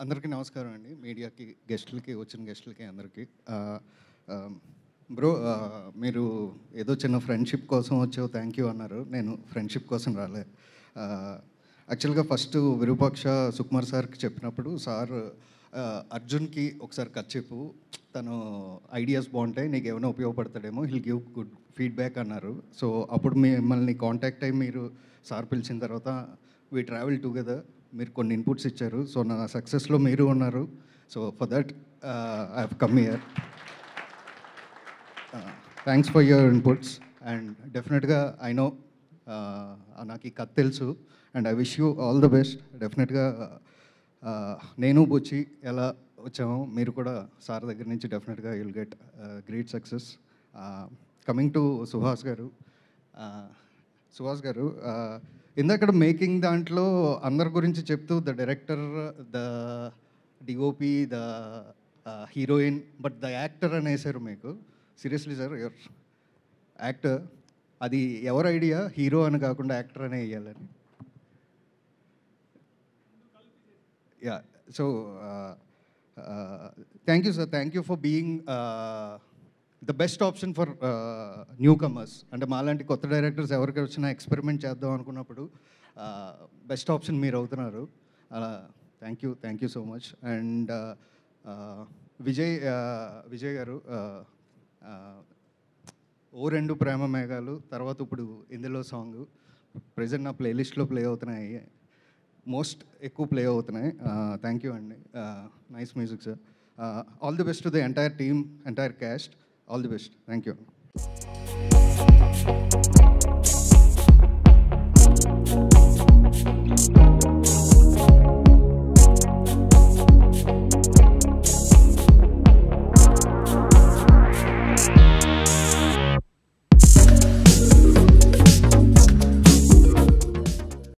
అందరికీ నమస్కారం అండి. మీడియాకి, గెస్టులకి, వచ్చిన గెస్టులకి అందరికీ. బ్రో, మీరు ఏదో చిన్న ఫ్రెండ్షిప్ కోసం వచ్చావు థ్యాంక్ యూ అన్నారు. నేను ఫ్రెండ్షిప్ కోసం రాలే. యాక్చువల్గా ఫస్ట్ విరూపాక్ష సుకుమార్ సార్కి చెప్పినప్పుడు సార్ అర్జున్కి ఒకసారి కట్ చెప్పు, తను ఐడియాస్ బాగుంటాయి, నీకు ఏమైనా ఉపయోగపడతాడేమో, హిల్ గివ్ గుడ్ ఫీడ్బ్యాక్ అన్నారు. సో అప్పుడు మిమ్మల్ని కాంటాక్ట్ అయ్యి మీరు సార్ పిలిచిన తర్వాత వీ ట్రావెల్ టుగెదర్. మీరు కొన్ని ఇన్పుట్స్ ఇచ్చారు. సో నా సక్సెస్లో మీరు ఉన్నారు. So for that I have come here. Thanks for your inputs and డెఫినెట్గా ఐ నో నాకు ఈ కథ తెలుసు and I wish you all the best. డెఫినెట్గా నేను బుచ్చి ఎలా వచ్చామో మీరు కూడా సార్ దగ్గర నుంచి డెఫినెట్గా you'll get great success. Coming to Suhas garu, ఇందాక మేకింగ్ దాంట్లో అందరి గురించి చెప్తూ the director, the DOP, the heroine, but the actor అనేసారు మీకు. సీరియస్లీ సార్, యువర్ యాక్టర్, అది ఎవరి ఐడియా హీరో అని కాకుండా యాక్టర్ అనే వేయాలని? Yeah, so thank you sir, thank you for being the best option for new comers. అంటే మాలాంటి కొత్త డైరెక్టర్స్ ఎవరికి వచ్చినా ఎక్స్పెరిమెంట్ చేద్దాం అనుకున్నప్పుడు బెస్ట్ ఆప్షన్ మీరు అవుతున్నారు. అలా thank you so much. And Vijay గారు, ఓ రెండు ప్రేమ మేఘాలు తర్వాత ఇప్పుడు ఇందులో సాంగ్ ప్రెజెంట్ నా ప్లేలిస్ట్లో ప్లే అవుతున్నాయి, మోస్ట్ ఎక్కువ ప్లే అవుతున్నాయి. థ్యాంక్ యూ అండి. Nice music sir. All the best to the entire team, entire caste. All the best. Thank you.